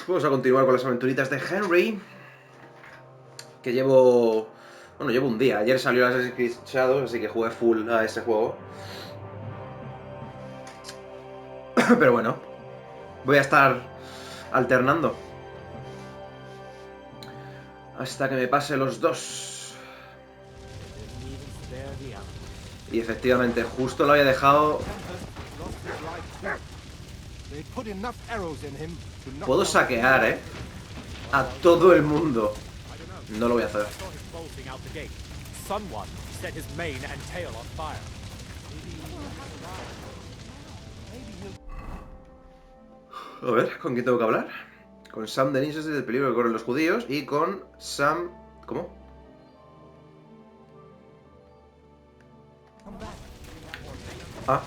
Vamos a continuar con las aventuritas de Henry. Que llevo... Bueno, llevo un día. Ayer salió Assassin's Creed Shadows, así que jugué full a ese juego. Pero bueno, voy a estar alternando hasta que me pase los dos. Y efectivamente, justo lo había dejado. Puedo saquear, a todo el mundo. No lo voy a hacer. A ver, ¿con quién tengo que hablar? Con Sam Denises del peligro que corren los judíos y con Sam... ¿Cómo? Ah.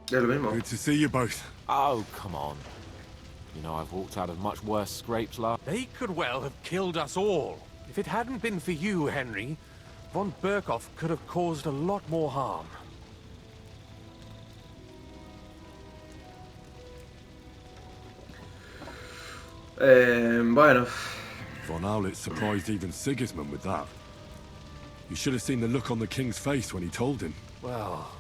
Es lo mismo. Good to see you both. Oh, come on. You know, I've walked out of much worse scrapes last... They could well have killed us all. If it hadn't been for you, Henry, von Berkhoff could have caused a lot more harm. Bueno. Von Aulitz surprised even Sigismund with that. You should have seen the look on the king's face when he told him. Well,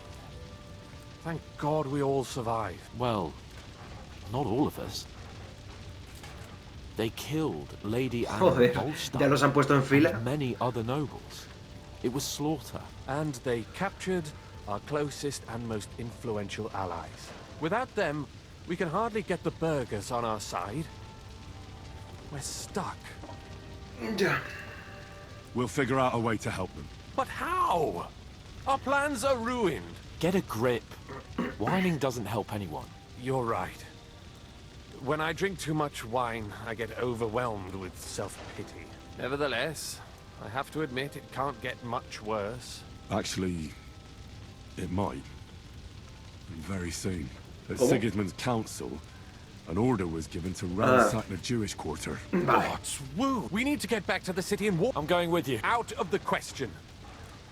thank God we all survived. Well, not all of us. They killed Lady Anne Joder, Bolstein ya los han puesto en fila. and many other nobles. It was slaughter. And they captured our closest and most influential allies. Without them, we can hardly get the burghers on our side. We're stuck. Ya. We'll figure out a way to help them. But how? Our plans are ruined. Get a grip. Whining doesn't help anyone. You're right. When I drink too much wine, I get overwhelmed with self-pity. Nevertheless, I have to admit it can't get much worse. Actually, it might. And very soon. At ¿Cómo? Sigismund's council, an order was given to ransack the Jewish quarter. What's woo? We need to get back to the city and walk. I'm going with you. Out of the question.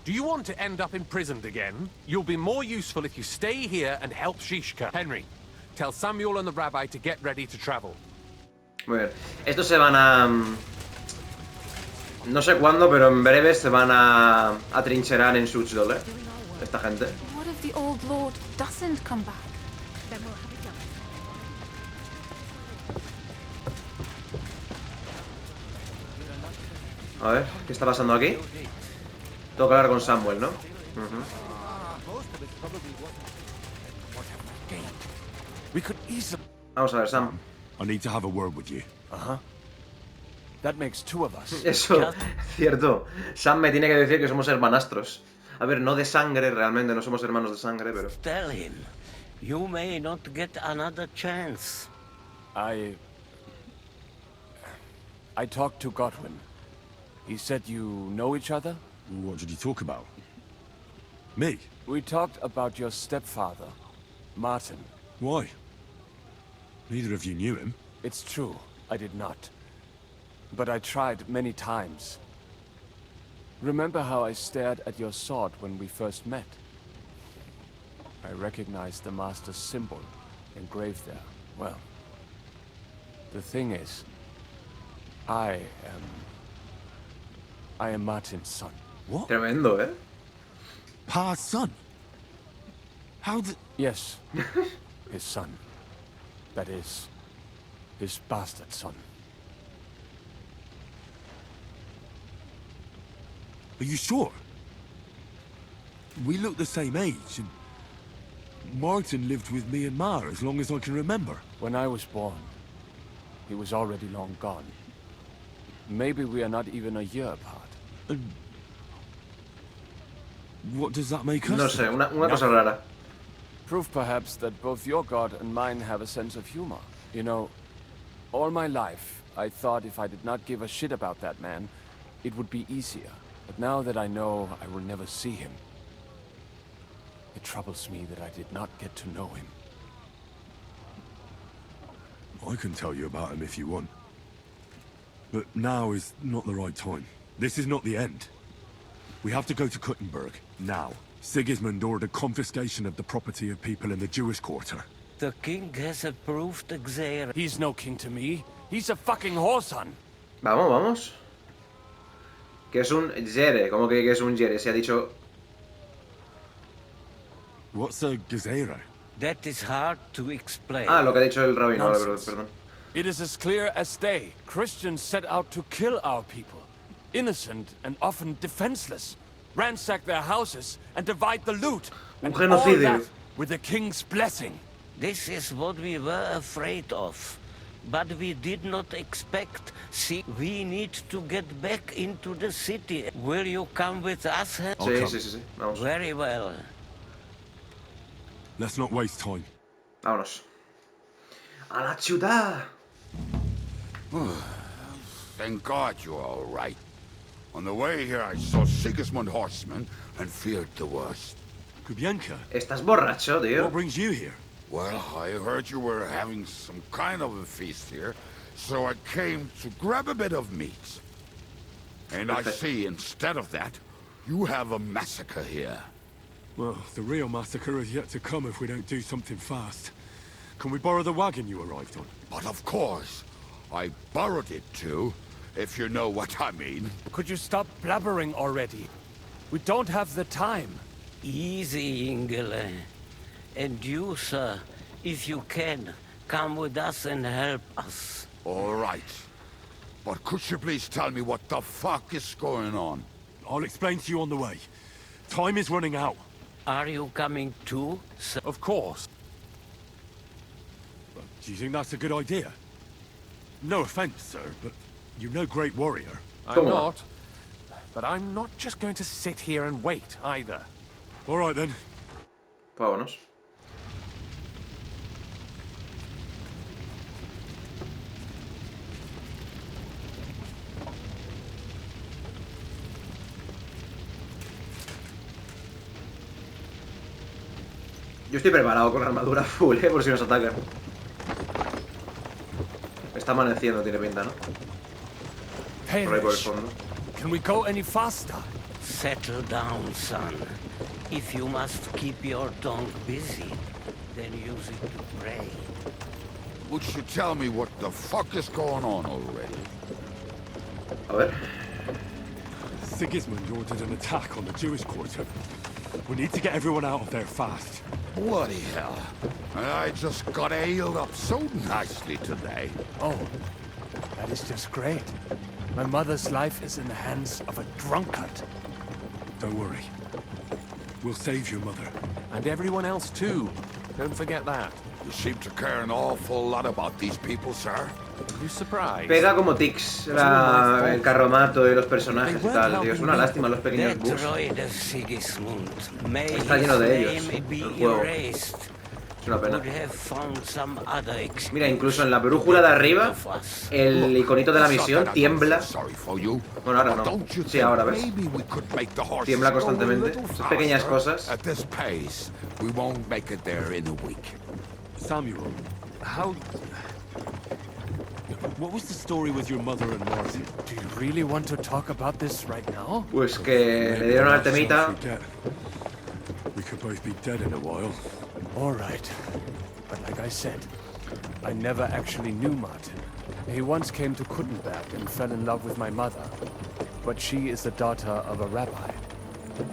Do you want to end up imprisoned again? You'll be more useful if you stay here and help Shishka. Henry, tell Samuel and the rabbi to get ready to travel. Muy bien. Estos se van a... No sé cuándo, pero en breve se van a atrincherar en Suchdol, esta gente. What if the old lord doesn't come back? Then we'll have it done. A ver, ¿qué está pasando aquí? Tengo que hablar con Samuel, ¿no? We could easily... Vamos a ver, Sam. I need to have a word with you. That makes two of us. Eso, cierto. Sam me tiene que decir que somos hermanastros. A ver, no de sangre, realmente, no somos hermanos de sangre, pero... Tell him, you may not get another chance. I talked to Godwin. He said you know each other? What did you talk about? Me? We talked about your stepfather, Martin. Why? Neither of you knew him. It's true, I did not. But I tried many times. Remember how I stared at your sword when we first met? I recognized the Master's symbol engraved there. Well, the thing is, I am Martin's son. What? Tremendo, Pa's son? How did... Yes, his son. That is, his bastard son. Are you sure? We look the same age, and Martin lived with me and Ma as long as I can remember. When I was born, he was already long gone. Maybe we are not even a year apart. And what does that make us? No sé, una cosa rara. Proof perhaps that both your god and mine have a sense of humor. You know, all my life, I thought if I did not give a shit about that man, it would be easier. But now that I know I will never see him, it troubles me that I did not get to know him. I can tell you about him if you want. But now is not the right time. This is not the end. We have to go to Kuttenberg, now. Sigismund ordered confiscation of the property of people in the Jewish quarter. The king has approved Xer. He's no king to me. He's a fucking whoreson. Vamos, vamos. Que es un Jere. ¿Cómo que es un Jere? Se ha dicho... What's a gazera? That is hard to explain. Ah, lo que ha dicho el rabino. Vale, Nonsense. perdón. It is as clear as day. Christians set out to kill our people. Innocent and often defenseless. Ransack their houses and divide the loot. Un And all genocidio. that with the king's blessing. This is what we were afraid of. But we did not expect. See, we need to get back into the city. Will you come with us? I'll Sí, come. sí. Vamos. Very well. Let's not waste time. Vámonos. A la ciudad. Thank God you're all right. On the way here, I saw Sigismund horsemen and feared the worst. Kubienka, Estás borracho, tío. what brings you here? Well, I heard you were having some kind of a feast here, so I came to grab a bit of meat. And I see, instead of that, you have a massacre here. Well, the real massacre is yet to come if we don't do something fast. Can we borrow the wagon you arrived on? But of course, I borrowed it too, if you know what I mean. Could you stop blabbering already? We don't have the time. Easy, Ingele. And you, sir, if you can, come with us and help us. All right. But could you please tell me what the fuck is going on? I'll explain to you on the way. Time is running out. Are you coming too, sir? Of course. Do you think that's a good idea? No offense, sir, but you're no great warrior. I'm Come on. not. But I'm not just going to sit here and wait, either. All right, then. Vámonos. Yo estoy preparado con la armadura full, por si nos atacan. Está amaneciendo, tiene pinta, ¿no? Por ahí por el Hamish, fondo. can we go any faster? Settle down, son. If you must keep your tongue busy, then use it to pray. Would you tell me what the fuck is going on already? A ver. Sigismund ordered an attack on the Jewish quarter. We need to get everyone out of there fast. Bloody hell. I just got ailed up so nicely today. Oh, that is just great. My mother's life is in the hands of a drunkard. Don't worry. We'll save your mother. And everyone else too. Don't forget that. You seem to care an awful lot about these people, sir. Are you surprised? Pega como tics el carromato y los personajes y tal, tío. Es una lástima los pequeños bugs. Detroit of Sigismund. May Está lleno de ellos, his name be el juego. erased. Es una pena. Would have found some other Mira, incluso en la brújula de arriba, of us. el iconito de la It's not misión that I don't tiembla. feel sorry for you, Bueno, ahora but no. don't you Sí, think ahora ves. maybe we could make the horses Tiembla go a constantemente. little Esas pequeñas faster? cosas. At this pace, we won't make it there in a week. Samuel, how... What was the story with your mother and Martin? Do you really want to talk about this right now? Pues que le dieron al temita. Forget. We could both be dead in a while. All right. But like I said, I never actually knew Martin. He once came to Kuttenberg and fell in love with my mother. But she is the daughter of a rabbi.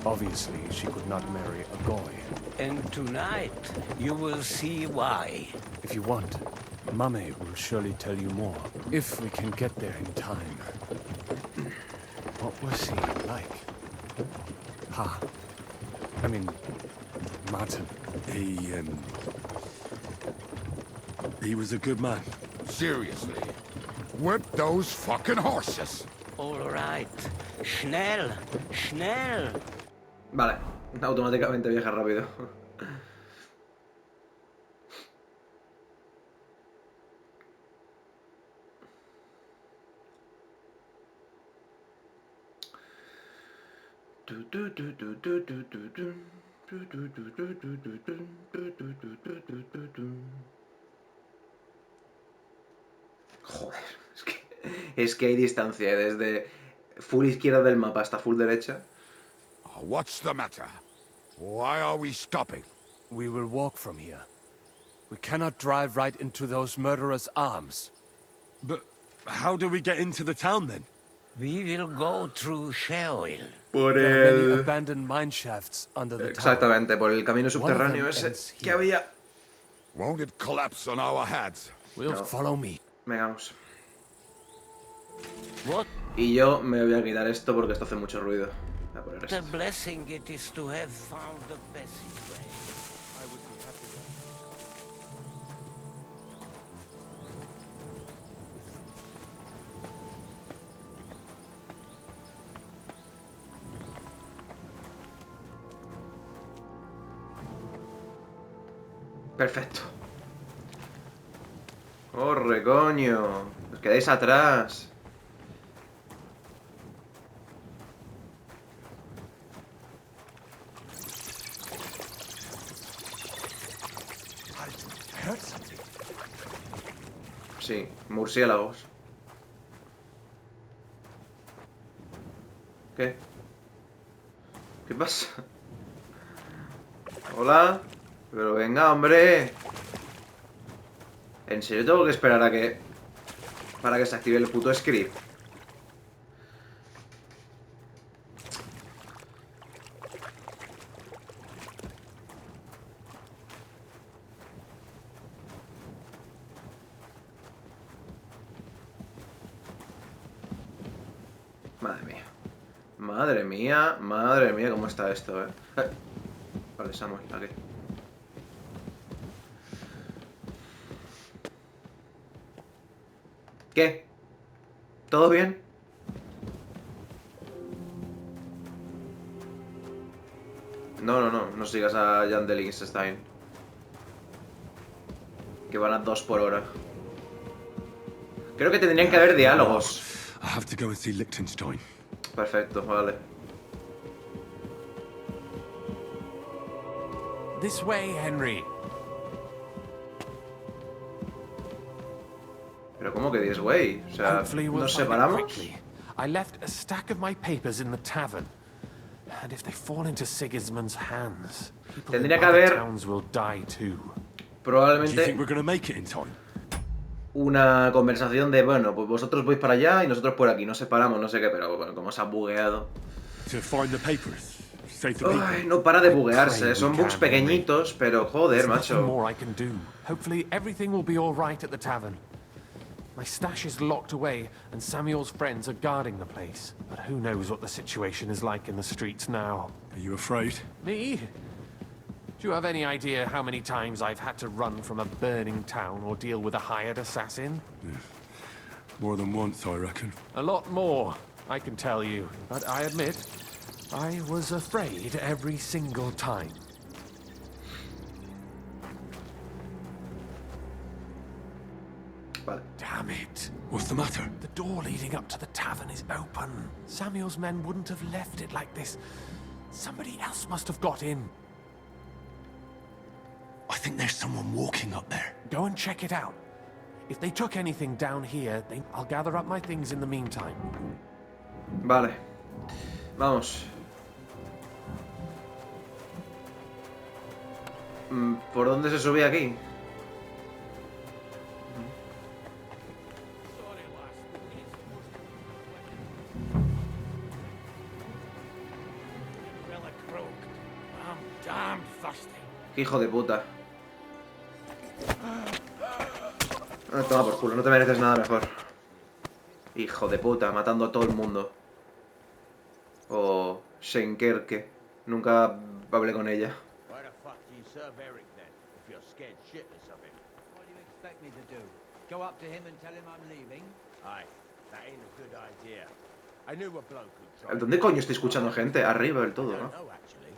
Obviously, she could not marry a goy. And tonight, you will see why. If you want, Mame will surely tell you more. If we can get there in time. What was he like? I mean, Martin. He was a good man. Seriously, whip those fucking horses. All right. Schnell, schnell. Vale, automáticamente viaja rápido. Joder, es que hay distancia desde full izquierda del mapa hasta full derecha. What's the matter? Why are we stopping? We will walk from here. We cannot drive right into those murderers' arms. But how do we get into the town then? We will go through Sheol. Por There are many el... abandoned mine shafts under the town. Exactamente, por el camino One of subterráneo them ese ends que here. había. Won't it collapse on our heads? Will No. follow me. Venga, vamos. What Y yo me voy a quitar esto porque esto hace mucho ruido. Voy a poner a esto. blessing it is to have found the passageway. Perfecto. Corre, coño. Os quedáis atrás. Sí, murciélagos. ¿Qué? ¿Qué pasa? Hola. Pero venga, hombre. ¿En serio tengo que esperar a que... para que se active el puto script? Madre mía. Madre mía, madre mía, cómo está esto, Vale, Samuel, aquí. ¿Qué? ¿Todo bien? No sigas a Jan de Liechtenstein. Que van a 2 por hora. Creo que tendrían que haber diálogos. I have to go and see Liechtenstein. Perfecto, vale. This way, Henry. Pero ¿cómo que 10 güey? O sea, Hopefully we'll ¿nos find it separamos? quickly. I left a stack of my papers in the tavern. And if they fall into Sigismund's hands, people in Tendría que other haber- towns will die too. Do you think Probablemente we're gonna make it in time? una conversación de, bueno, pues vosotros vais para allá y nosotros por aquí. Nos separamos, no sé qué, pero bueno, como se ha bugueado. To find the papers, save the people. Ay, no para de buguearse. Pray Son we bugs can, pequeñitos, pero joder, There's nothing macho. more I can do. Hopefully everything will be all right at the tavern. My stash is locked away, and Samuel's friends are guarding the place. But who knows what the situation is like in the streets now? Are you afraid? Me? Do you have any idea how many times I've had to run from a burning town or deal with a hired assassin? More than once, I reckon. A lot more, I can tell you. But I admit, I was afraid every single time. Vale. Damn it. What's the matter? The door leading up to the tavern is open. Samuel's men wouldn't have left it like this. Somebody else must have got in. I think there's someone walking up there. Go and check it out. If they took anything down here, I'll gather up my things in the meantime. Vale. Vamos. ¿Por dónde se subía aquí? Qué hijo de puta. Toma por culo, no te mereces nada mejor. Hijo de puta, matando a todo el mundo. O Schenkerke. Nunca hablé con ella. Why the fuck do you serve Eric then, if you're scared shitless of him? What do you expect me to do? Go up to him and tell him I'm leaving? Aye, that ain't a good idea. I knew a bloke who'd try. ¿Dónde coño estoy escuchando gente? Arriba del I todo, don't ¿no? know, actually.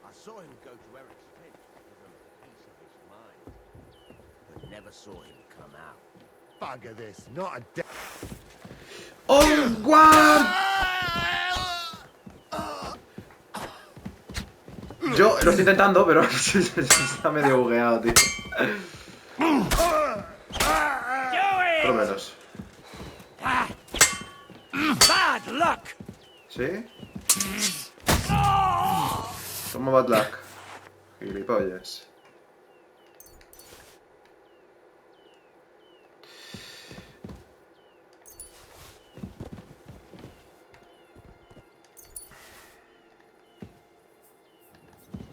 I saw him go to Eric's tent to give him a piece of his mind, but never saw him come out. Bugger this, not a de- ¡Oh, guau! Yo lo estoy intentando, pero está medio bugueado, tío. Por lo menos. Bad luck! ¿Sí? Toma bad luck. Gilipollas.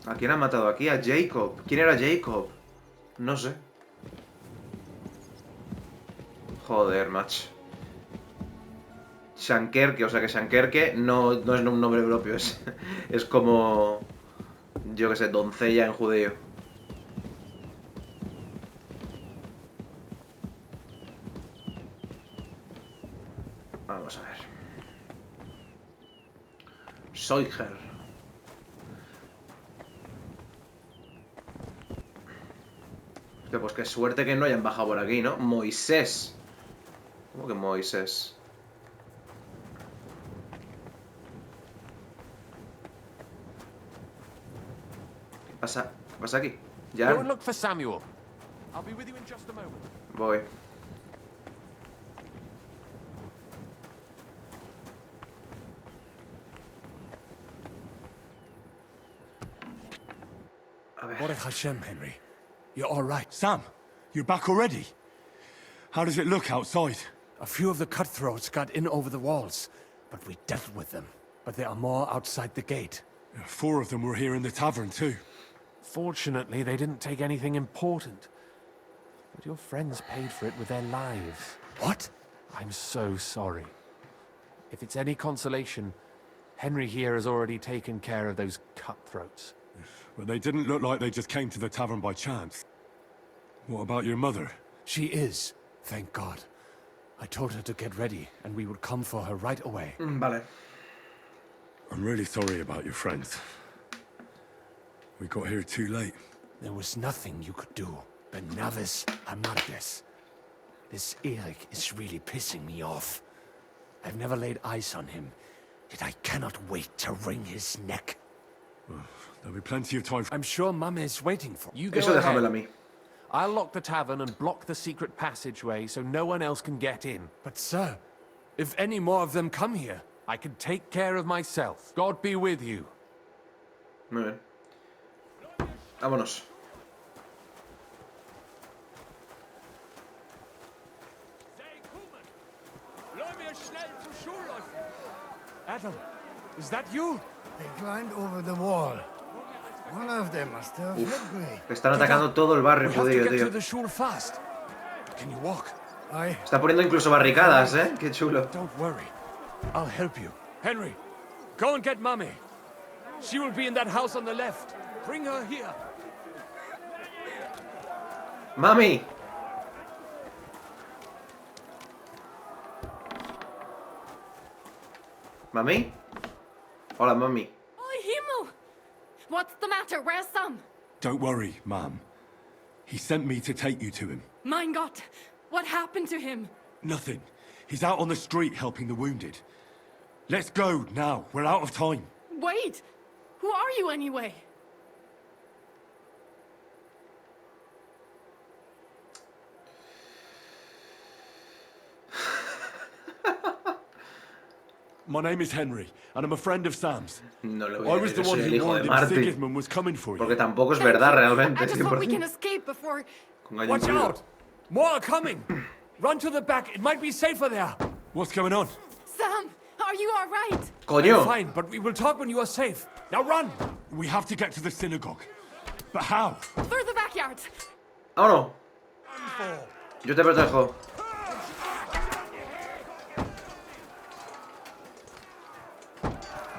¿A quién han matado aquí? A Jacob. ¿Quién era Jacob? No sé. Joder, macho. Shankerke, o sea que Shankerke no es un nombre propio, es como... Yo que sé, doncella en judío. Vamos a ver. Soiger. Pues qué suerte que no hayan bajado por aquí, ¿no? Moisés. ¿Cómo que Moisés? ¿Qué pasa? ¿Qué pasa aquí? Ya. Go and look for Samuel. I'll be with you in just a moment. Voy. A ver. Baruch Hashem, Henry. You're all right. Sam, you're back already? How does it look outside? A few of the cutthroats got in over the walls, but we dealt with them. But there are more outside the gate. 4 of them were here in the tavern too. Fortunately, they didn't take anything important. But your friends paid for it with their lives. What? I'm so sorry. If it's any consolation, Henry here has already taken care of those cutthroats. But they didn't look like they just came to the tavern by chance. What about your mother? She is, thank God. I told her to get ready, and we would come for her right away. Vale. I'm really sorry about your friends. We got here too late. There was nothing you could do. Benavis Amardes. This Eric is really pissing me off. I've never laid eyes on him, yet I cannot wait to wring his neck. There'll be plenty of time. I'm sure Mama is waiting for me. You go Eso déjamelo a ahead. mí. I'll lock the tavern and block the secret passageway so no one else can get in. But sir, if any more of them come here... I can take care of myself. God be with you. Muy bien. Vámonos. Adam, is that you? They climbed over the wall. One of them must have fled me. Están atacando todo el barrio We have to judío, get to tío. the shul fast. Can you walk? Está poniendo incluso barricadas, ¿eh? Qué chulo. Don't worry. I'll help you. Henry, go and get Mommy. She will be in that house on the left. Bring her here. ¡Mami! ¿Mami? Hola, mami. Oh, Himmel! What's the matter? Where's Sam? Don't worry, Ma'am. He sent me to take you to him. Mein Gott! What happened to him? Nothing. He's out on the street helping the wounded. Let's go now. We're out of time. Wait! Who are you anyway? My name is Henry, and I'm a friend of Sam's. No le voy I a was decir the que one soy el who hijo warned de him Marty. Sigismund was coming for you. Porque tampoco es Thank verdad, you. realmente, I just hope we 100%. can escape before... Con gallo Watch incluido. out! More are coming. Run to the back. It might be safer there. What's going on? Sam, are you all right? ¡Coño! I'm fine, but we will talk when you are safe. Now run! We have to get to the synagogue. But how? Through the backyard. ¡Vámonos! Yo te protejo.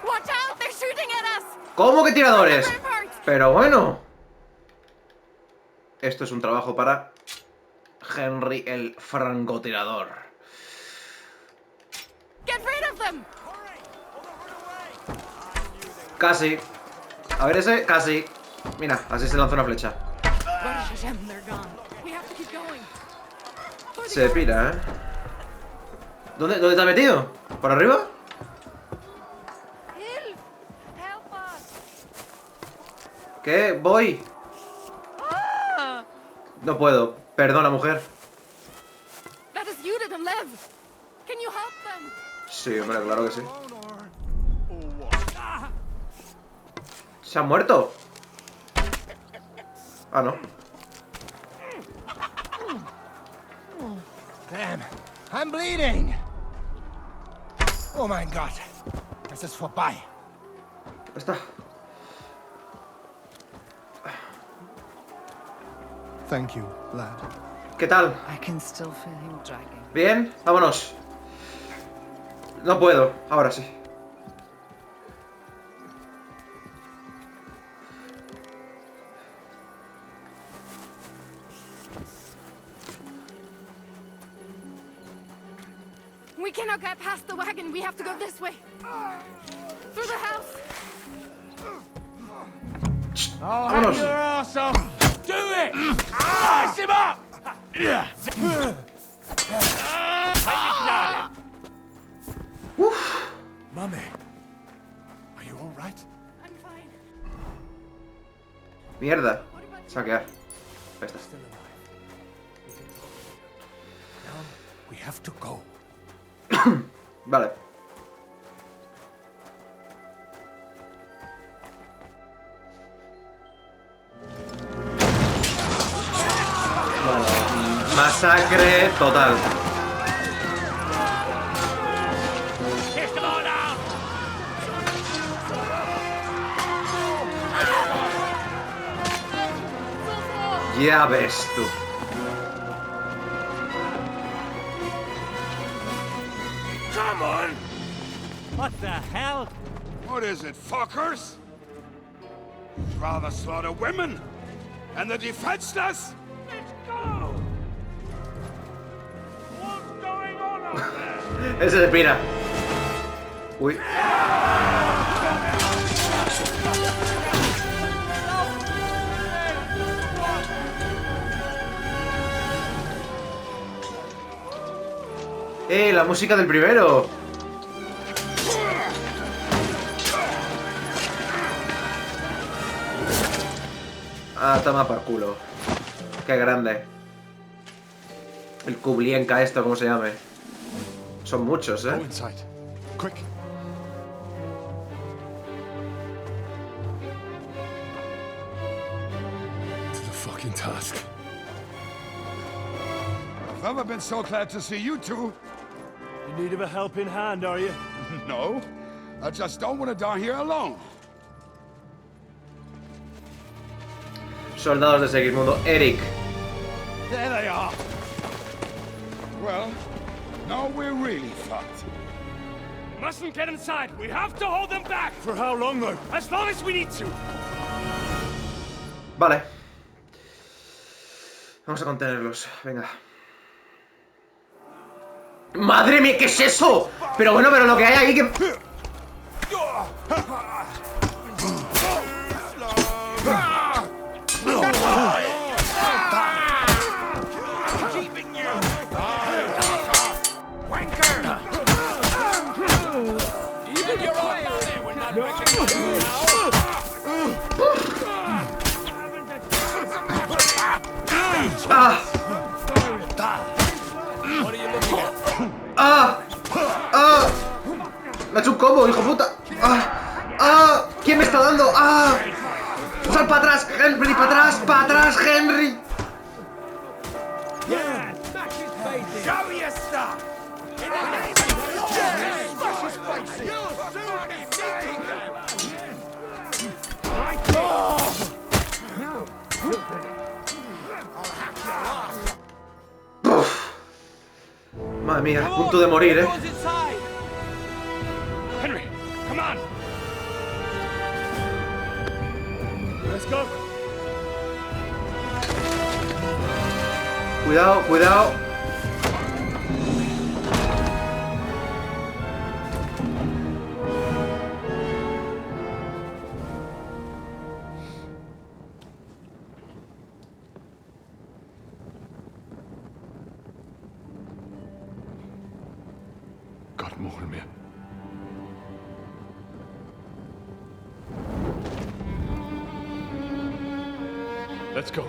Watch out! They're shooting at us! ¿Cómo que tiradores? Rampart! Pero bueno. Esto es un trabajo para Henry el francotirador. Get rid of them! Casi. A ver ese, casi. Mira, así se lanza una flecha. Baruch Hashem, they're gone. We have to keep going. For the Se pira, ¿eh? ¿Dónde te has metido? ¿Por arriba? Hill! Help us! ¿Qué? Voy. Ah! No puedo. Perdona, mujer. That is Judith and Lev. Can you help them? Sí, hombre, claro que sí. ¿Se han muerto? Ah, no. Damn, I'm bleeding. Oh my God. Es ist vorbei. Ya está. Thank you, lad. ¿Qué tal? I can still feel him dragging. ¿Bien? Vámonos. No puedo, ahora sí. We cannot get past the wagon. We have to go this way. Through the house. Vámonos. Your ass off! Do it! Slice him up! Uf. Mummy, are you all right? I'm fine. Mierda. Saquear. Ahí está. Still alive. We can talk later. Now we have to go. Vale. Bueno, masacre total. Ya ves tú. Come on! What the hell? What is it, fuckers? Rather slaughter women and the defenseless? Let's go! What's going on over there? Ese se pira. Uy. La música del primero. Ah, toma por culo. Qué grande. El Kublienka esto, como se llame. Son muchos, Go inside. Quick. To the fucking task. I've never been so glad to see you two. In need of a helping hand, are you? No, I just don't want to die here alone. Soldados de Segismundo. Eric. There they are. Well, now we're really fucked. Mustn't get inside. We have to hold them back. For how long, though? As long as we need to. Vale. Vamos a contenerlos. Venga. ¡Madre mía! ¿Qué es eso? Pero bueno, pero lo que hay ahí que... ¡Ah! ¡Ah! ¡Ah! Me ha hecho un combo, hijo puta. ¡Ah! ¡Ah! ¿Quién me está dando? ¡Ah! ¡Sal para atrás, Henry! ¡Para atrás! ¡Para atrás, Henry! Uf. Madre mía, a punto de morir, Henry, come on. Let's go. Cuidado, cuidado. God, more me. Let's go.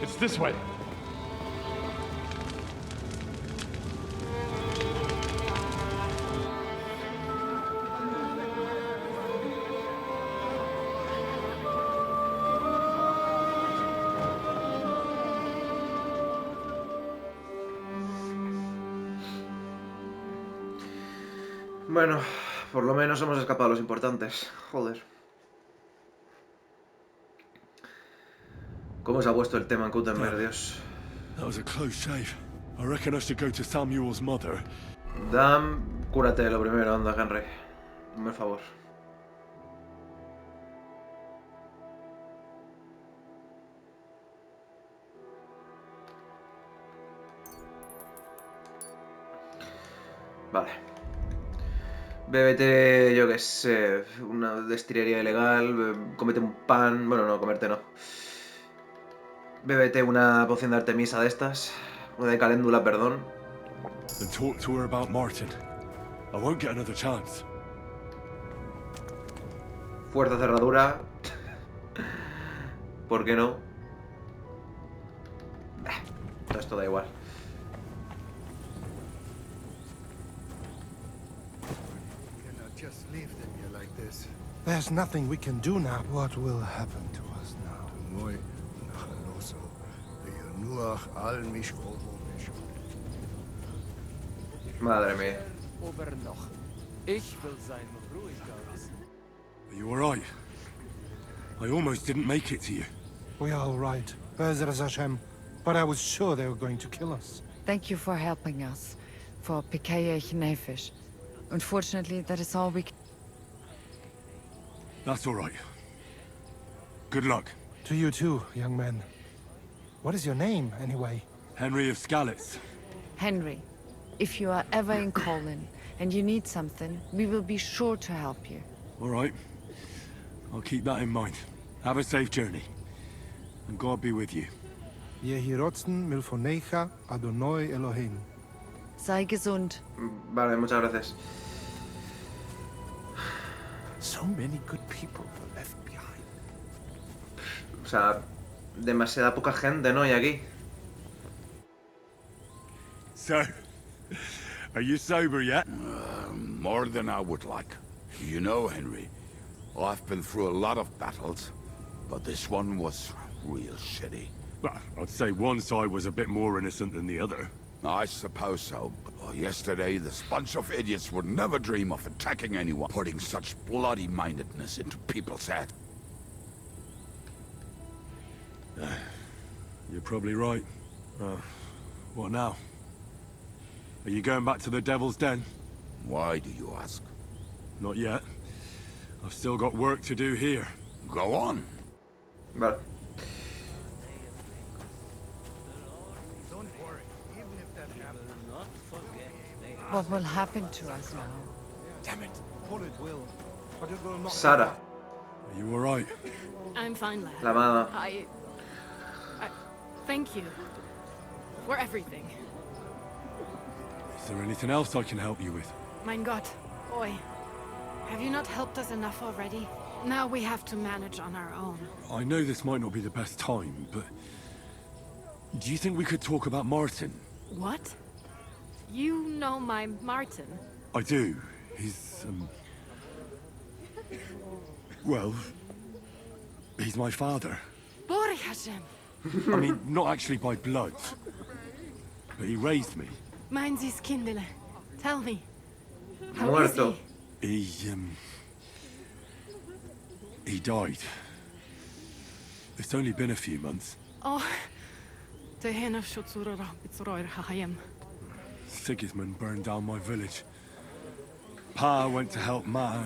It's this way. Bueno, por lo menos hemos escapado los importantes. Joder. ¿Cómo se ha puesto el tema en Cumm, Dios? That was a close shave. I reckon I should go to Samuel's mother. Dan, cúrate lo primero, anda, Henry. Hazme el favor. Vale. Bébete, yo qué sé, una destilería ilegal, cómete un pan, bueno, no, comerte no. Bébete una poción de Artemisa de estas, una de caléndula, perdón. And talk to her about Martin. I won't get another chance. Fuerza cerradura. ¿Por qué no? Esto da igual. Just leave them here like this. There's nothing we can do now. What will happen to us now? Muy nachaloso. Nuach al mich Obermisch. Madre mía. Obernoch. Ich will sein ruhiger lassen. Are you alright? I almost didn't make it to you. We are all right. Bezras Hashem. But I was sure they were going to kill us. Thank you for helping us. For Pikeyech Nefish. Unfortunately, that is all we can... That's alright. Good luck. To you too, young man. What is your name, anyway? Henry of Skalitz. Henry, if you are ever in Colin and you need something, we will be sure to help you. Alright. I'll keep that in mind. Have a safe journey. And God be with you. Yehi rotzen milfonecha Adonai Elohim. Sei gesund. Vale, muchas gracias. So many good people were left behind. O sea, demasiada poca gente, ¿no? Y aquí. So, are you sober yet? More than I would like. You know, Henry, I've been through a lot of battles, but this one was real shitty. Well, I'd say one side was a bit more innocent than the other. I suppose so, but yesterday this bunch of idiots would never dream of attacking anyone, putting such bloody-mindedness into people's heads. You're probably right. What now? Are you going back to the Devil's Den? Why do you ask? Not yet. I've still got work to do here. Go on. Vale. What will happen to us now? Damn it. Well, it will. But it will not... Sara, Are you alright? I'm fine, lad. la amada. I... Thank you. For everything. Is there anything else I can help you with? Mein Gott. Boy. Have you not helped us enough already? Now we have to manage on our own. I know this might not be the best time, but... Do you think we could talk about Martin? What? You know my Martin? I do. He's, well... He's my father. Bori Hashem. I mean, not actually by blood. But he raised me. Mein Sis Kindele. Tell me. How is Muerto. he? He died. It's only been a few months. Oh. Tehena Shutsura Bitzroir Hahayem. Sigismund burned down my village. Pa went to help Ma.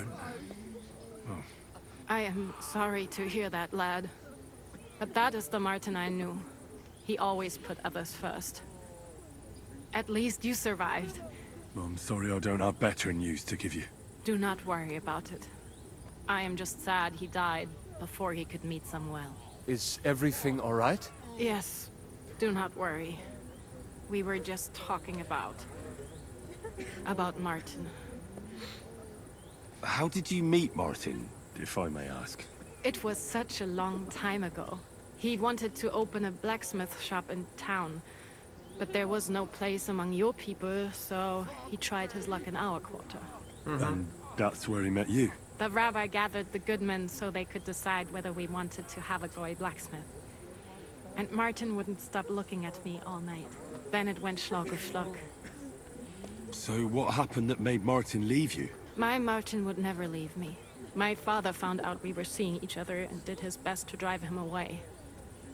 I am sorry to hear that, lad. But that is the Martin I knew. He always put others first. At least you survived. I'm sorry I don't have better news to give you. Do not worry about it. I am just sad he died before he could meet Samuel. Is everything all right? Yes, do not worry. We were just talking about Martin. How did you meet Martin, if I may ask? It was such a long time ago. He wanted to open a blacksmith shop in town, but there was no place among your people, so he tried his luck in our quarter. And that's where he met you. The rabbi gathered the good men so they could decide whether we wanted to have a goy blacksmith. And Martin wouldn't stop looking at me all night. Then it went schlock of schlock. So what happened that made Martin leave you? My Martin would never leave me. My father found out we were seeing each other and did his best to drive him away.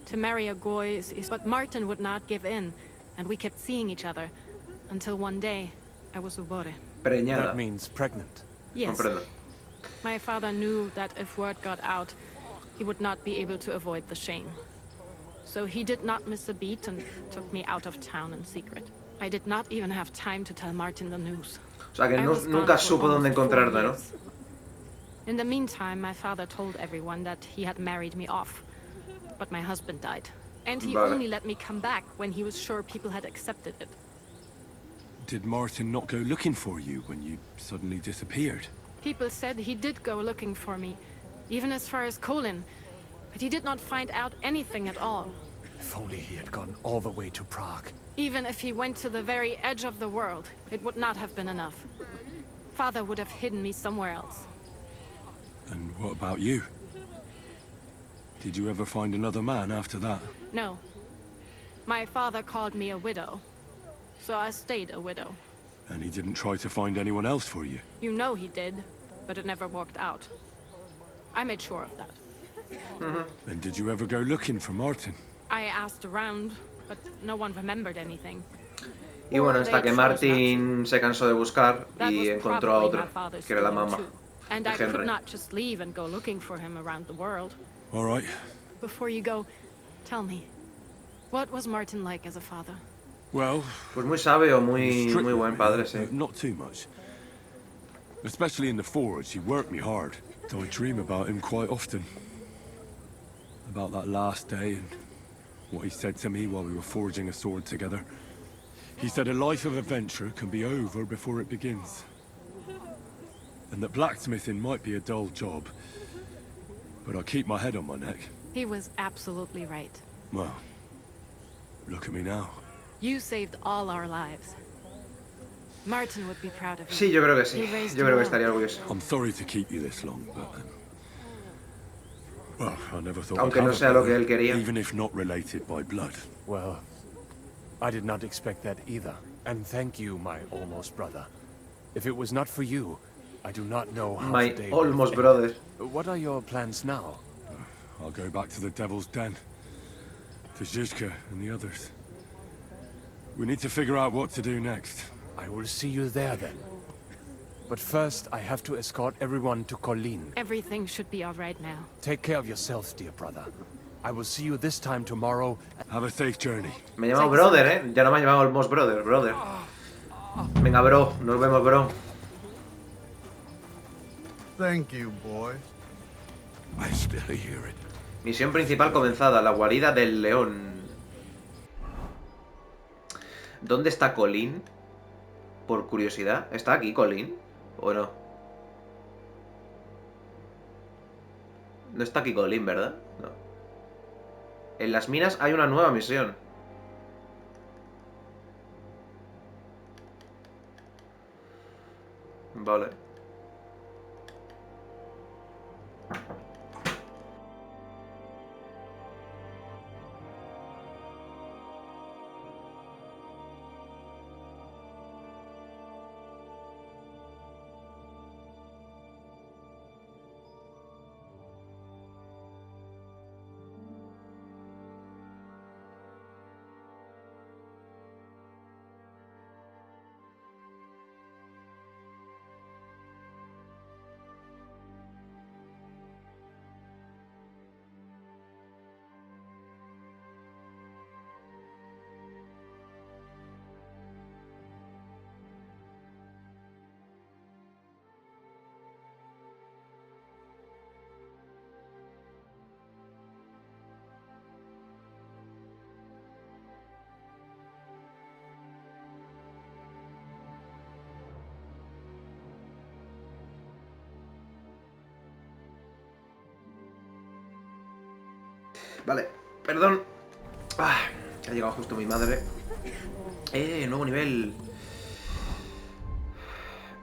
to marry a Goy is... But Martin would not give in, and we kept seeing each other, until one day, I was ubore. Preñada. That means pregnant. Yes. Comprendo. My father knew that if word got out, he would not be able to avoid the shame. So he did not miss a beat and took me out of town in secret. I did not even have time to tell Martin the news. O sea que I was nunca gone for supo dónde almost 4 encontrarte, ¿no? years. In the meantime, my father told everyone that he had married me off. But my husband died. And he Vale. only let me come back when he was sure people had accepted it. Did Martin not go looking for you when you suddenly disappeared? People said he did go looking for me, even as far as Colin. But he did not find out anything at all. If only he had gone all the way to Prague. Even if he went to the very edge of the world, it would not have been enough. Father would have hidden me somewhere else. And what about you? Did you ever find another man after that? No. My father called me a widow. So I stayed a widow. And he didn't try to find anyone else for you? You know he did, but it never worked out. I made sure of that. And did you ever go looking for Martin? I asked around, but no one remembered anything. Y bueno, Or hasta they que chose Martin se cansó de buscar That y was encontró a probably otro, my father's que era la doing mamá too. And de I could Henry. not just leave and go looking for him around the world. All right. Before you go, tell me, what was Martin like as a father? Well, Pues muy sabio, muy strict buen with padre, me, sí. but not too much. Especially in the forge, he worked me hard. So I dream about him quite often. About that last day and what he said to me while we were forging a sword together. He said a life of adventure can be over before it begins. And that blacksmithing might be a dull job, but I keep my head on my neck. He was absolutely right. Well, look at me now. You saved all our lives. Martin would be proud of you. Sí, yo creo que sí. He raised Yo you creo que well. estaría orgulloso. I'm sorry to keep you this long, but... well, I never thought Aunque I'd no have sea a lo que brother, él quería. even if not related by blood. Well, I did not expect that either. And thank you, my almost brother. If it was not for you, I do not know how My today would have almost ended. brother. What are your plans now? I'll go back to the Devil's Den. To Zizka and the others. We need to figure out what to do next. I will see you there then. But first, I have to escort everyone to Colleen. Everything should be all right now. Take care of yourself, dear brother. I will see you this time tomorrow. Have a safe journey. Me he llamado brother, ¿eh? Ya no me ha llamado almost brother, brother. Venga, bro. Nos vemos, bro. Thank you, boy. I still hear it. Misión principal comenzada. La guarida del león. ¿Dónde está Colin? Por curiosidad. ¿Está aquí Colin? ¿O no? No está aquí Colin, ¿verdad? No. En las minas hay una nueva misión. Vale. Vale, perdón. Ha llegado justo mi madre. Nuevo nivel.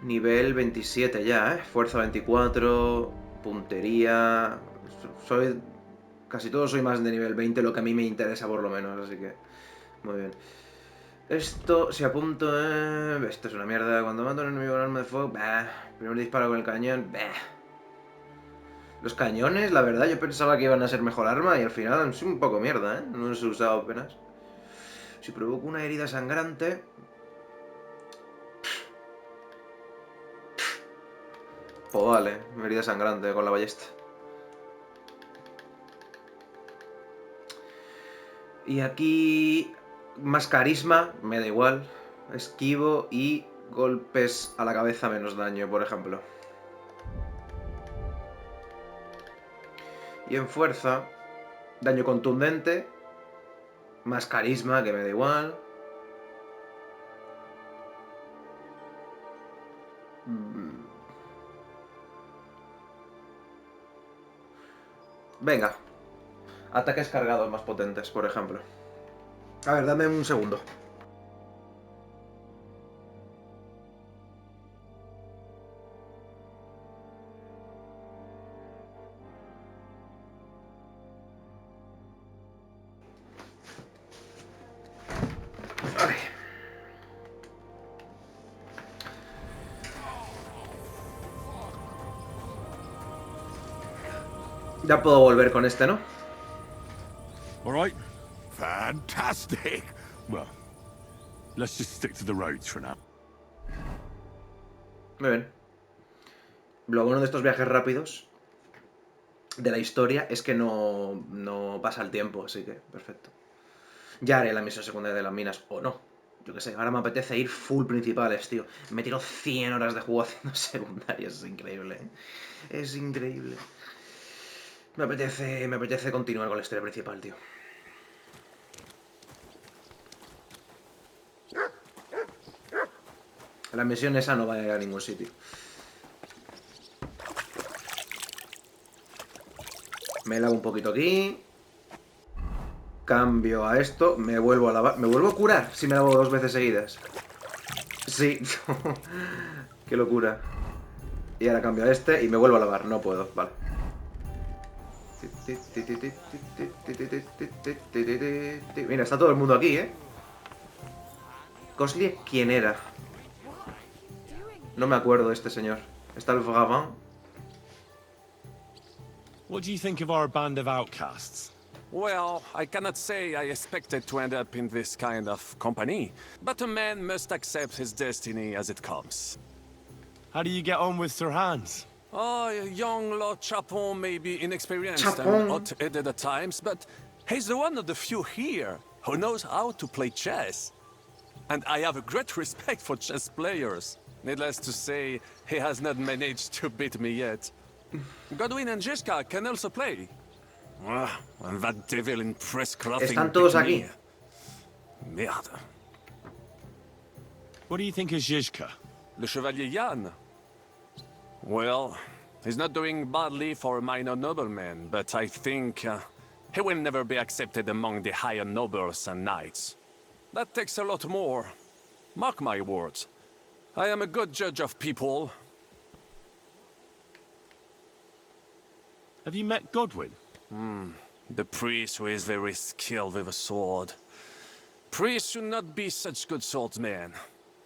Nivel 27 ya, Fuerza 24, puntería... Soy... Casi todo soy más de nivel 20, lo que a mí me interesa por lo menos, así que... Muy bien. Esto, si apunto... Esto es una mierda. Cuando mato a un enemigo con arma de fuego... Primer disparo con el cañón... Los cañones, la verdad, yo pensaba que iban a ser mejor arma y al final han sido un poco mierda, ¿eh? No los he usado apenas. Si provoco una herida sangrante... Pues vale, herida sangrante con la ballesta. Y aquí... Más carisma, me da igual. Esquivo y golpes a la cabeza menos daño, por ejemplo. Y en fuerza, daño contundente, más carisma, que me da igual. Venga. Ataques cargados más potentes, por ejemplo. A ver, dame un segundo. Vale. Ya puedo volver con este, ¿no? All right? Fantastic! Well, let's just stick to the roads for now. Muy bien. Lo bueno de estos viajes rápidos de la historia es que no pasa el tiempo, así que perfecto. Ya haré la misión secundaria de las minas, o no. Yo qué sé, ahora me apetece ir full principales, tío. Me tiro 100 horas de juego haciendo secundarias, es increíble, ¿eh? Es increíble. Me apetece continuar con la historia principal, tío. La misión esa no va a ir a ningún sitio. Me lavo un poquito aquí. Cambio a esto. Me vuelvo a lavar. ¿Me vuelvo a curar si me lavo 2 veces seguidas? Sí. Qué locura. Y ahora cambio a este y me vuelvo a lavar. No puedo, vale. Mira, está todo el mundo aquí, ¿eh? Coslier, ¿quién era? No me acuerdo de este señor. Está el Vagabond. What do you think of our band of outcasts? Well, I cannot say I expected to end up in this kind of company, but a man must accept his destiny as it comes. How do you get on with Sir Hans? Oh, young Lord Chapon may be inexperienced Chapon. and hot-headed at times, but he's the one of the few here who knows how to play chess. And I have a great respect for chess players. Needless to say, he has not managed to beat me yet. Godwin and Jiska can also play. Ah, and that devil in press clothing Están todos beat aquí. me. Merde. What do you think of Zizka? Le Chevalier Jan? Well, he's not doing badly for a minor nobleman, but I think he will never be accepted among the higher nobles and knights. That takes a lot more. Mark my words. I am a good judge of people. Have you met Godwin? The priest who is very skilled with a sword. Priests should not be such good swordsmen.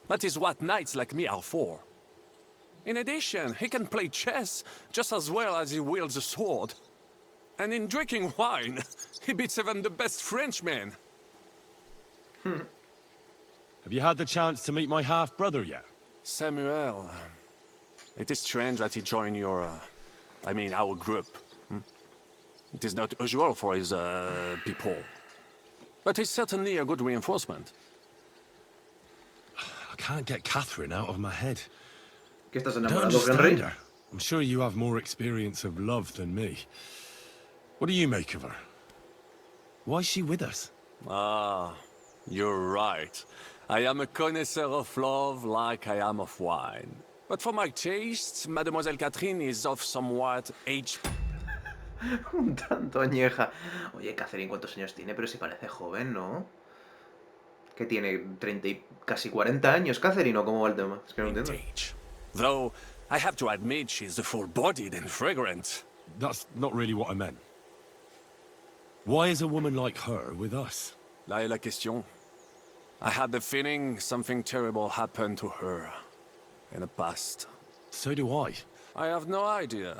That is what knights like me are for. In addition, he can play chess just as well as he wields a sword. And in drinking wine, he beats even the best Frenchmen. Have you had the chance to meet my half-brother yet? Samuel, it is strange that he joined your, our group. It is not usual for his, people. But he's certainly a good reinforcement. I can't get Catherine out of my head. ¿Qué estás I don't enamorado, understand Henry? her. I'm sure you have more experience of love than me. What do you make of her? Why is she with us? Ah, you're right. I am a connoisseur of love like I am of wine. But for my taste, Mademoiselle Catherine is of somewhat age... Un tanto añeja. Oye, Catherine, ¿cuántos años tiene? Pero si parece joven, ¿no? ¿Qué tiene? 30 y casi 40 años, Catherine, ¿o cómo va el tema? Es que no entiendo. age. Though, I have to admit she's full-bodied and fragrant. That's not really what I meant. Why is a woman like her with us? Là est la question. I had the feeling something terrible happened to her in the past. So do I. I have no idea.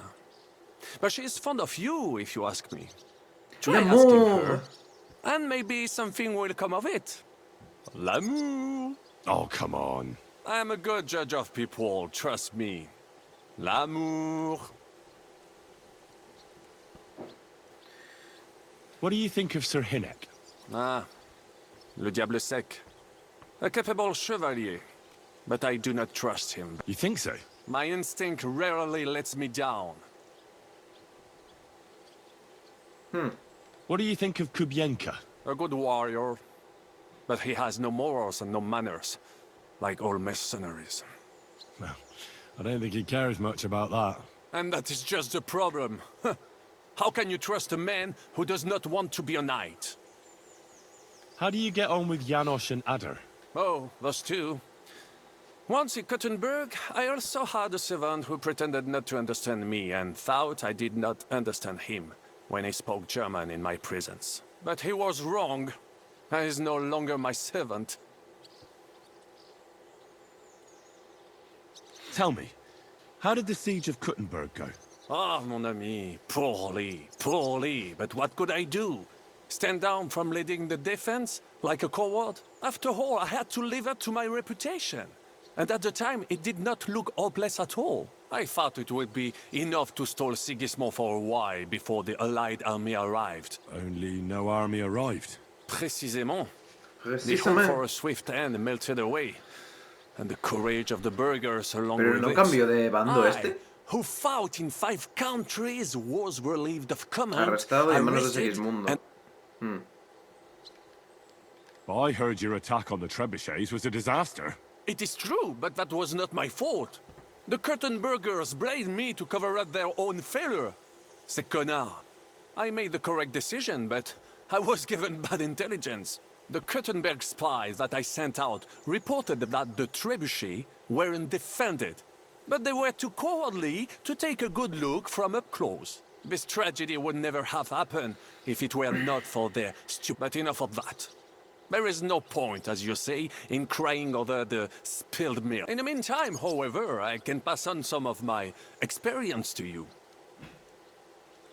But she is fond of you, if you ask me. Try asking her, and maybe something will come of it. L'amour. Oh, come on. I am a good judge of people, trust me. L'amour. What do you think of Sir Hynek? Ah, le diable sec. A capable chevalier, but I do not trust him. You think so? My instinct rarely lets me down. What do you think of Kubienka? A good warrior, but he has no morals and no manners, like all mercenaries. Well, I don't think he cares much about that. And that is just the problem. How can you trust a man who does not want to be a knight? How do you get on with Janosch and Adder? Oh, those two. Once in Kuttenberg, I also had a servant who pretended not to understand me and thought I did not understand him when he spoke German in my presence. But he was wrong. He is no longer my servant. Tell me, how did the siege of Kuttenberg go? Ah, mon ami, poorly. But what could I do? Stand down from leading the defense like a coward? After all, I had to live up to my reputation. And at the time, it did not look hopeless at all. I thought it would be enough to stall Sigismund for a while before the Allied army arrived. Only no army arrived. Précisément. The hope for a swift end melted away. And the courage of the burghers along Pero with no it. cambió de bando I, este. who fought in 5 countries, was relieved of command, Arrestado y en manos de arrested, Sigismundo. and I heard your attack on the trebuchets was a disaster. it is true, but that was not my fault. The Kuttenbergers blamed me to cover up their own failure. Ces connards. I made the correct decision, but I was given bad intelligence. The Kuttenberg spies that I sent out reported that the trebuchets weren't defended, but they were too cowardly to take a good look from up close. This tragedy would never have happened if it were not for their stupid. But enough of that. There is no point, as you say, in crying over the spilled milk. In the meantime, however, I can pass on some of my experience to you.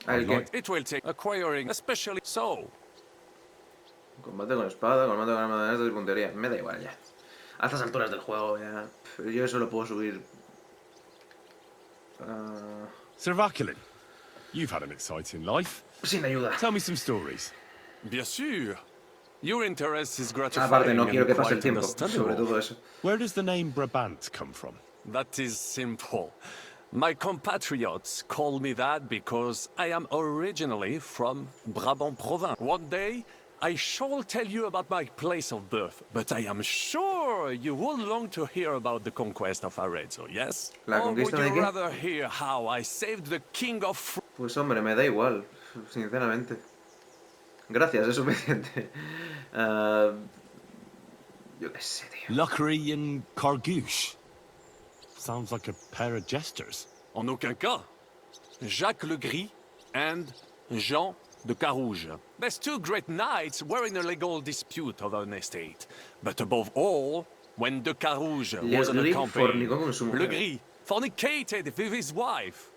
It will take acquiring, especially so. Combate con espada, combate con armas de puntería. Me da igual ya. A estas alturas del juego ya. Yo eso lo puedo subir. Sir Vaculin, you've had an exciting life. Sin ayuda. Tell me some stories. Bien sûr. Your interest is gratifying. Aparte, no quiero and que pase el quite tiempo. understandable. Sobre todo eso. Where does the name Brabant come from? That is simple. My compatriots call me that because I am originally from Brabant province. One day, I shall tell you about my place of birth, but I am sure you would long to hear about the conquest of Arezzo, yes? ¿La Or would conquista de you qué? rather hear how I saved the king of... Pues hombre, me da igual. Sinceramente. Gracias, es suficiente. Yo qué sé, tío. Luckery and Cargouche. Sounds like a pair of jesters. En aucun cas. Jacques le Gris and Jean de Carouge. These 2 great knights were in a legal dispute over an estate. But above all, when de Carouge was on a campaign, fornicó con su mujer. Le Gris fornicated with his wife.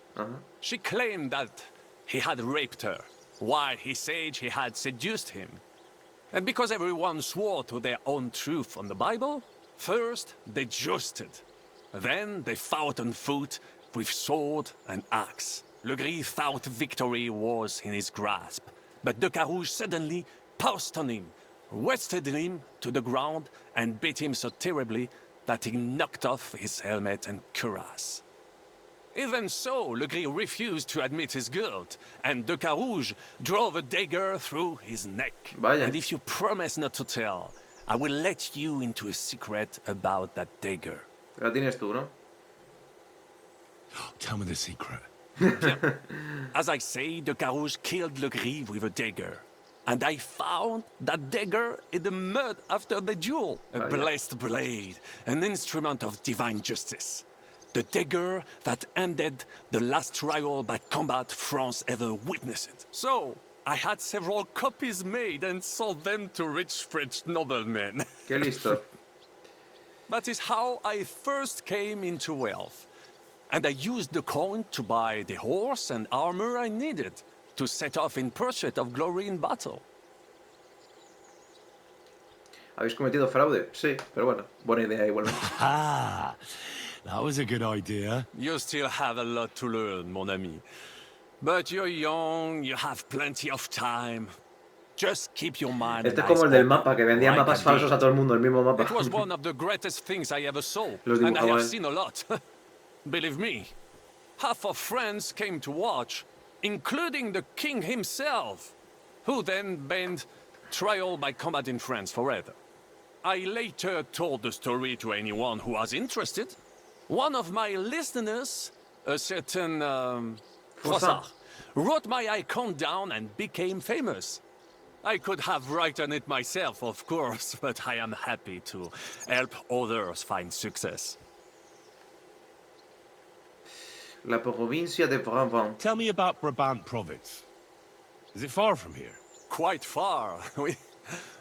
She claimed that he had raped her, while he said he had seduced him. And because everyone swore to their own truth on the Bible, first they jousted. Then they fought on foot with sword and axe. Le Gris thought victory was in his grasp, but de Carouge suddenly pounced on him, wrested him to the ground, and beat him so terribly that he knocked off his helmet and cuirass. Even so, Le Gris refused to admit his guilt, and de Carouge drove a dagger through his neck. Vaya. And if you promise not to tell, I will let you into a secret about that dagger. La tienes tú, ¿no? Tell me the secret. As I say, de Carouge killed Le Gris with a dagger. And I found that dagger in the mud after the duel. A blessed blade, an instrument of divine justice. The dagger that ended the last trial by combat France ever witnessed. So, I had several copies made and sold them to rich French noblemen. Qué listo. That is how I first came into wealth. And I used the coin to buy the horse and armor I needed to set off in pursuit of glory in battle. ¿Habéis cometido fraude? Sí, pero bueno, buena idea igualmente. Ah, that was a good idea. You still have a lot to learn, mon ami. But you're young, you have plenty of time. Just keep your mind Este and es como eyes el del open, mapa, que vendía like mapas I falsos did. a todo el mundo, el mismo mapa. It was one of the greatest things I ever saw, Los and I dibujaba have él. seen a lot. Believe me, half of France came to watch, including the king himself, who then banned trial by combat in France forever. I later told the story to anyone who was interested. One of my listeners, a certain Froissart, wrote my icon down and became famous. I could have written it myself, of course, but I am happy to help others find success. La provincia de Brabant. Tell me about Brabant province. Is it far from here? Quite far.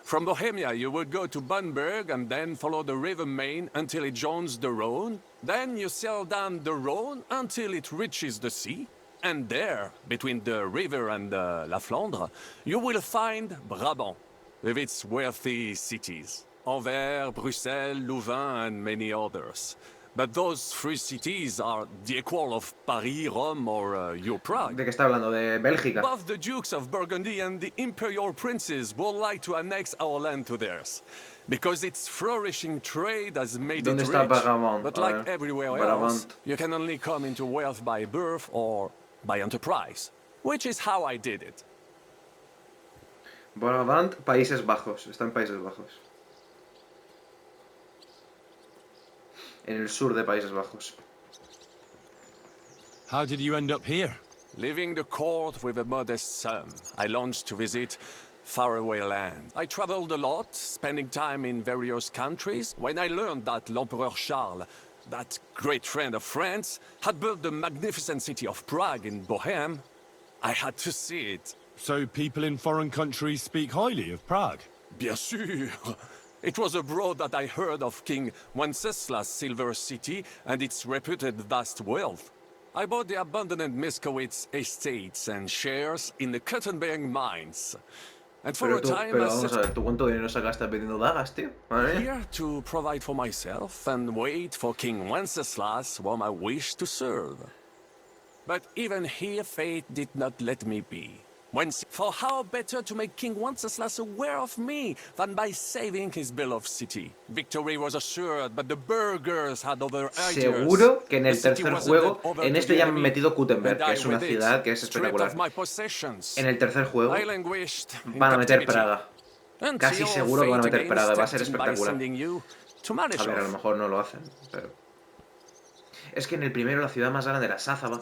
From Bohemia, you would go to Bunburg and then follow the river Main until it joins the Rhone. Then you sail down the Rhone until it reaches the sea. And there, between the river and La Flandre, you will find Brabant, with its wealthy cities. Anvers, Bruxelles, Louvain, and many others. But those three cities are the equal of Paris, Rome, or your Prague. ¿De qué está hablando? ¿De Bélgica? Both the Dukes of Burgundy and the Imperial Princes would like to annex our land to theirs, because its flourishing trade has made it ¿Dónde rich. está Brabant? But A like ver. everywhere else, you can only come into wealth by birth or by enterprise, which is how I did it. Brabant, Países Bajos. Está en Países Bajos. En el sur de Países Bajos. How did you end up here? Leaving the court with a modest sum, I launched to visit faraway land. I traveled a lot, spending time in various countries, when I learned that l'Empereur Charles, that great friend of France, had built the magnificent city of Prague in Bohème. I had to see it. So people in foreign countries speak highly of Prague? Bien sûr. It was abroad that I heard of King Wenceslas' Silver City and its reputed vast wealth. I bought the abandoned Miskowitz estates and shares in the Kuttenberg mines. And for a time pero I vamos a ver, ¿tú cuánto dinero sacaste vendiendo dagas, tío? Madre mía. here to provide for myself and wait for King Wenceslas, whom I wished to serve. But even here fate did not let me be. For how better to make King Wenceslas aware of me than by saving his beloved city? Victory was assured, but the burghers had other ideas. Seguro que en el The city tercer was juego, handed over en to este the ya han enemy, metido Kuttenberg, and que I es una with it, ciudad que es stripped espectacular. of my possessions. En el tercer juego I languished in van a meter captivity. Praga. Casi Until seguro que van a fate meter again Praga, va a ser stepped in by espectacular. sending you to manage A ver, a lo off. mejor no lo hacen, pero... Es que en el primero la ciudad más grande era Sázava.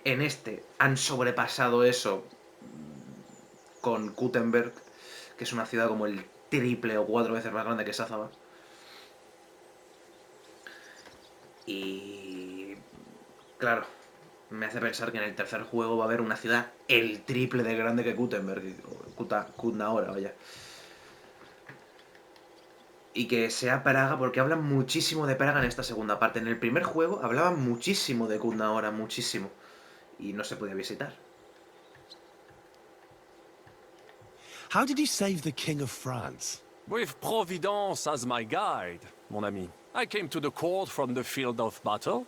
En este han sobrepasado eso con Kuttenberg, que es una ciudad como el triple o 4 veces más grande que Sázava. Y... claro, me hace pensar que en el tercer juego va a haber una ciudad el triple de grande que Kuttenberg, Kutna vaya. Y que sea Praga, porque hablan muchísimo de Praga en esta segunda parte. En el primer juego hablaban muchísimo de Kutna, muchísimo. Y no se podía visitar. How did you save the King of France? With Providence as my guide, mon ami, I came to the court from the field of battle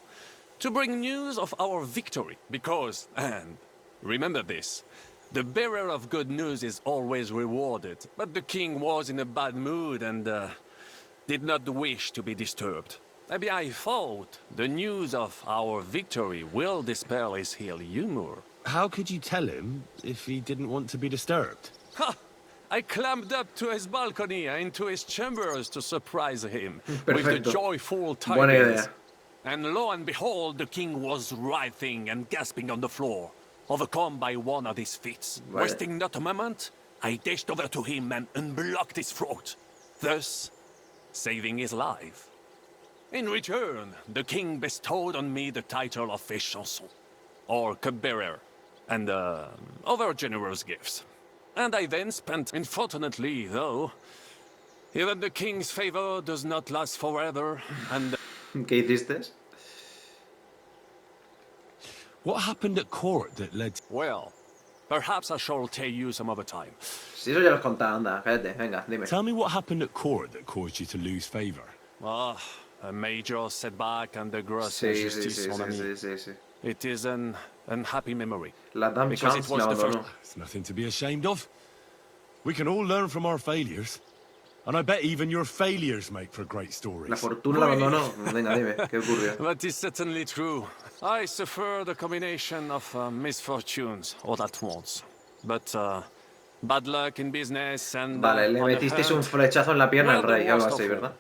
to bring news of our victory, because, and remember this, the bearer of good news is always rewarded, but the king was in a bad mood and did not wish to be disturbed. Maybe I thought the news of our victory will dispel his ill humor. How could you tell him if he didn't want to be disturbed? Ha! I climbed up to his balcony and into his chambers to surprise him with the Perfecto. joyful Buena tidings. idea. And lo and behold, the king was writhing and gasping on the floor, overcome by one of his fits. Vale. Wasting not a moment, I dashed over to him and unblocked his throat, thus saving his life. In return, the king bestowed on me the title of Échanson, or cupbearer, and other generous gifts. And I then spent, unfortunately though, even the king's favor does not last forever, and... ¿Qué hiciste? What happened at court that led to... Well, perhaps I shall tell you some other time. Si eso ya lo has contado, anda, cállate, venga, dime. Tell me what happened at court that caused you to lose favor. Ah, a major setback and the gross Sí, sí, injustice, sí, mon ami. sí. It is an unhappy memory. La Dame Because Chance it was la the first... abandonó. It's nothing to be ashamed of. We can all learn from our failures. And I bet even your failures make for great stories. La Fortuna la abandonó. Venga, dime, ¿qué ocurrió? That is certainly true. I suffered a combination of misfortunes all at once. But bad luck in business and... Vale, le metisteis un flechazo en la pierna al rey, algo así, ¿verdad?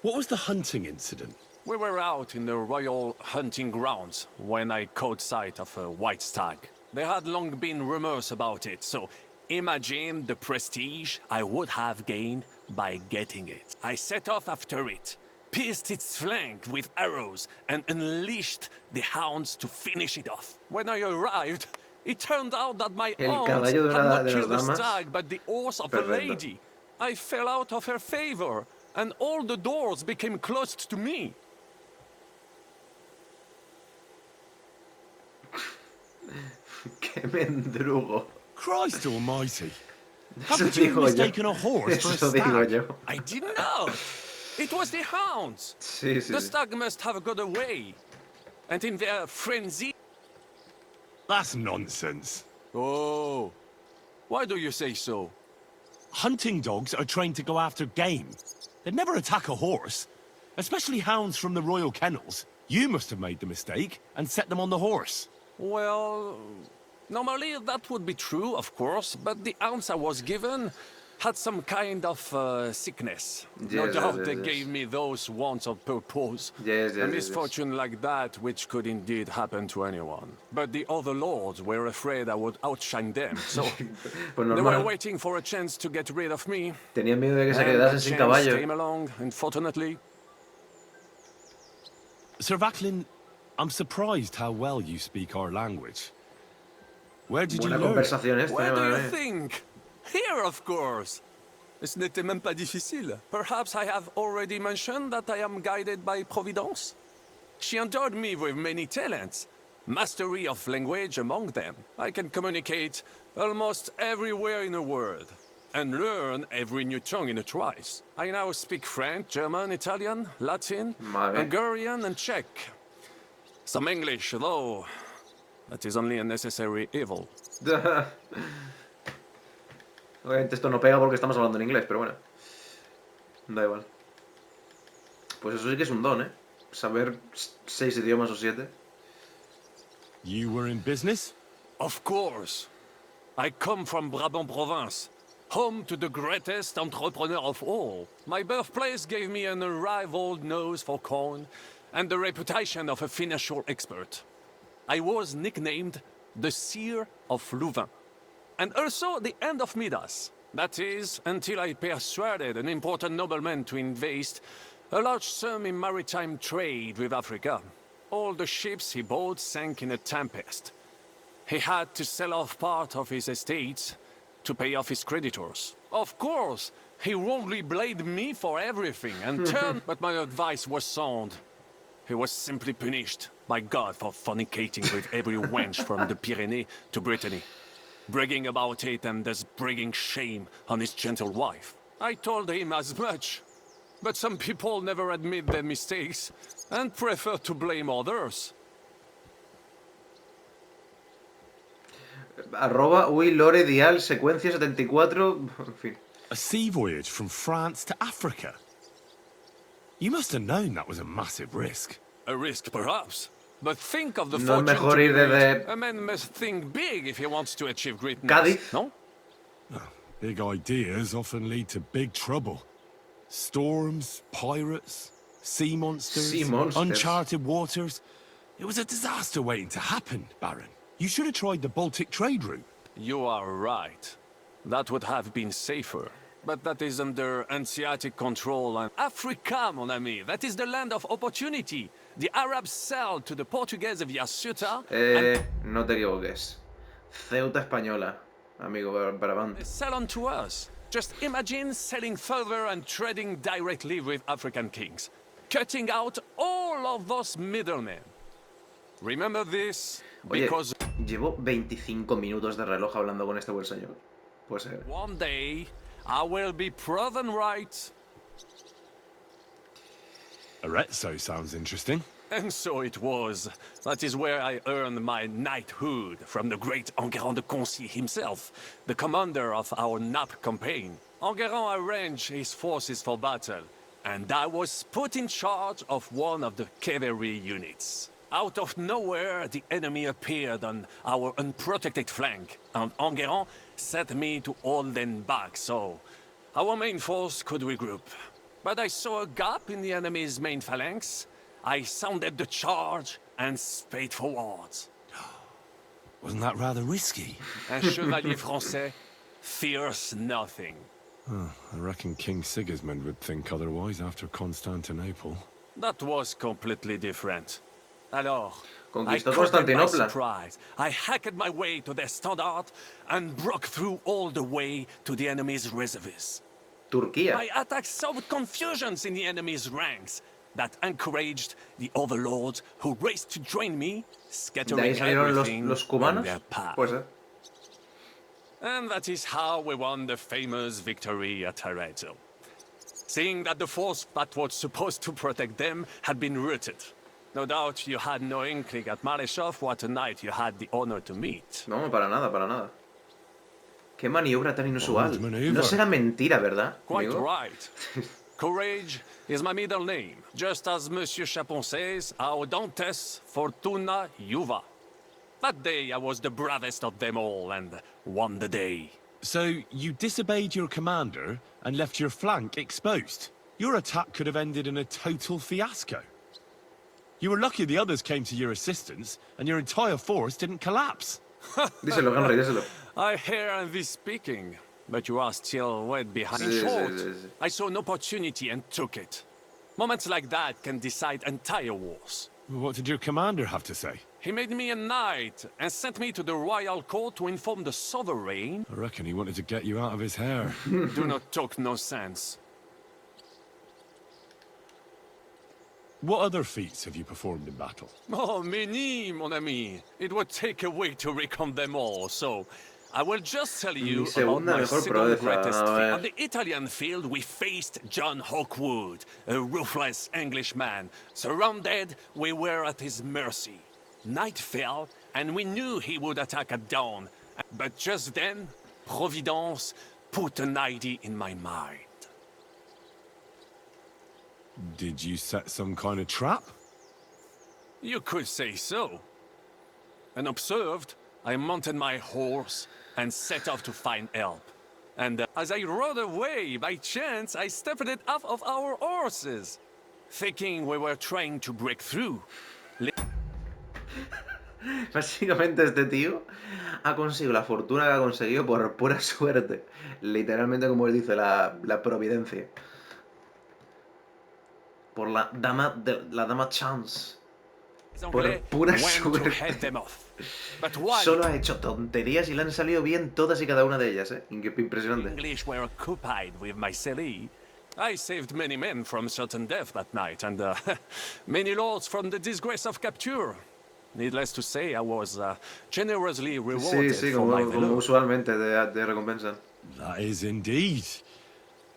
What was the hunting incident? We were out in the royal hunting grounds when I caught sight of a white stag. There had long been rumors about it, so imagine the prestige I would have gained by getting it. I set off after it, pierced its flank with arrows, and unleashed the hounds to finish it off. When I arrived, it turned out that my hounds had not killed the stag, but the horse of a lady. I fell out of her favor, and all the doors became closed to me. Qué mendrugo. Christ almighty. How could you have mistaken a horse for a stag? I didn't know. It was the hounds. The stag must have got away. And in their frenzy... That's nonsense. Oh. Why do you say so? Hunting dogs are trained to go after game. They'd never attack a horse. Especially hounds from the royal kennels. You must have made the mistake and set them on the horse. Well, normally that would be true, of course, but the ounce I was given had some kind of sickness. No doubt they gave me those wants of purpose. A misfortune like that, which could indeed happen to anyone. But the other lords were afraid I would outshine them, so they were waiting for a chance to get rid of me. Tenían miedo de que se And quedasen that sin chance caballo. came along, unfortunately. Sir Vaclin, I'm surprised how well you speak our language. Where did you learn? Where do you think? Here, of course. Ce n'était même pas difficile. Perhaps I have already mentioned that I am guided by Providence. She endowed me with many talents, mastery of language among them. I can communicate almost everywhere in a word, and learn every new tongue in a trice. I now speak French, German, Italian, Latin, Hungarian, and Czech. Some English, though that is only a necessary evil. Obviamente esto no pega porque estamos hablando en inglés, pero bueno. Da igual. Pues eso sí que es un don, ¿eh? Saber 6 idiomas o 7. You were in business? Of course. I come from Brabant province, home to the greatest entrepreneur of all. My birthplace gave me an unrivaled nose for coin and the reputation of a financial expert. I was nicknamed the Seer of Louvain, and also the End of Midas. That is, until I persuaded an important nobleman to invest a large sum in maritime trade with Africa. All the ships he bought sank in a tempest. He had to sell off part of his estates to pay off his creditors. Of course, he wrongly blamed me for everything and turned, but my advice was sound. He was simply punished by God for fornicating with every wench from the Pyrenees to Brittany, bragging about it and thus bringing shame on his gentle wife. I told him as much, but some people never admit their mistakes and prefer to blame others. @ uy, Lore Dial, secuencia 74, en fin. A sea voyage from France to Africa? You must have known that was a massive risk. A risk, perhaps. But think of the No es fortune mejor to ir be made. desde A man must think big if he wants to achieve greatness. Cádiz. No? Big ideas often lead to big trouble. Storms, pirates, sea monsters, uncharted waters. It was a disaster waiting to happen, Baron. You should have tried the Baltic trade route. You are right. That would have been safer. But that is under Hanseatic control and Africa, mon ami. That is the land of opportunity. The Arabs sell to the Portuguese via Ceuta no te equivoques. Ceuta española, amigo Brabant. They sell on to us. Just imagine selling further and trading directly with African kings. Cutting out all all of us middlemen. Remember this, Oye, because llevo 25 minutos de reloj hablando con este buen señor. Puede ser. one day I will be proven right. Arezzo sounds interesting. And so it was. That is where I earned my knighthood from the great Enguerrand de Concy himself, the commander of our Nap campaign. Enguerrand arranged his forces for battle, and I was put in charge of one of the cavalry units. Out of nowhere, the enemy appeared on our unprotected flank, and Enguerrand set me to hold them back so our main force could regroup. But I saw a gap in the enemy's main phalanx. I sounded the charge and sped forwards. Wasn't that rather risky? Un chevalier français fears nothing. Oh, I reckon King Sigismund would think otherwise after Constantinople. That was completely different. Alors, I Conquistó caught them by Constantinopla. surprise. I hacked my way to their standard and broke through all the way to the enemy's reservoirs. Turquía. My attack sowed confusions in the enemy's ranks that encouraged the overlords who raced to join me, ¿De ahí scattering salieron everything los on cubanos? their path. Puede ser. And that is how we won the famous victory at Arezzo. Seeing that the force that was supposed to protect them had been routed. No doubt you had no inkling at Maleshov what a knight you had the honor to meet. No, para nada, para nada. Qué maniobra tan inusual. Bold maneuver. No será mentira, ¿verdad? Quite amigo? right. Courage is my middle name, just as Monsieur Chapon says, Audantes Fortuna Juva. That day I was the bravest of them all and won the day. So, you disobeyed your commander and left your flank exposed. Your attack could have ended in a total fiasco. You were lucky the others came to your assistance, and your entire force didn't collapse. Díselo, Henry, díselo. I hear thee speaking, but you are still wet behind. In Sí, short, sí, sí. I saw an opportunity and took it. Moments like that can decide entire wars. What did your commander have to say? He made me a knight and sent me to the royal court to inform the sovereign. I reckon he wanted to get you out of his hair. Do not talk no sense. What other feats have you performed in battle? Oh, many, mon ami. It would take a week to recount them all, so I will just tell you about segunda my mejor second proeza, greatest a feat. ver. On the Italian field, we faced John Hawkwood, a ruthless Englishman. Surrounded, we were at his mercy. Night fell, and we knew he would attack at dawn. But just then, Providence put an idea in my mind. Did you set some kind of trap? You could say so. Unobserved, I mounted my horse and set off to find help. And as I rode away, by chance, I stepped it off of our horses, thinking we were trying to break through. Básicamente este tío ha conseguido la fortuna que ha conseguido por pura suerte. Literalmente, como él dice, la providencia. Por la dama chance. Por pura suerte. Solo ha hecho tonterías y le han salido bien todas y cada una de ellas, ¿eh? Impresionante. English were occupied with my city. I saved many men from certain death that night, and many lords from the disgrace of capture. Needless to say, I was generously rewarded Sí, for my como valor. usualmente te recompensan. That is indeed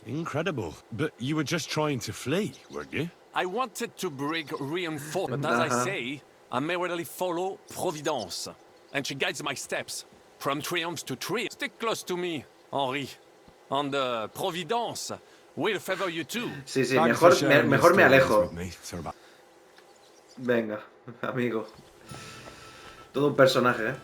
incredible. But you were just trying to flee, weren't you? I wanted to bring reinforcement, but as I say, I merely follow Providence, and she guides my steps from triumph to triumph. Stick close to me, Henri, and Providence will favor you too. Sí, Thanks for sharing mejor your me stories alejo. with me, Sir Venga, amigo. Todo un personaje, ¿eh?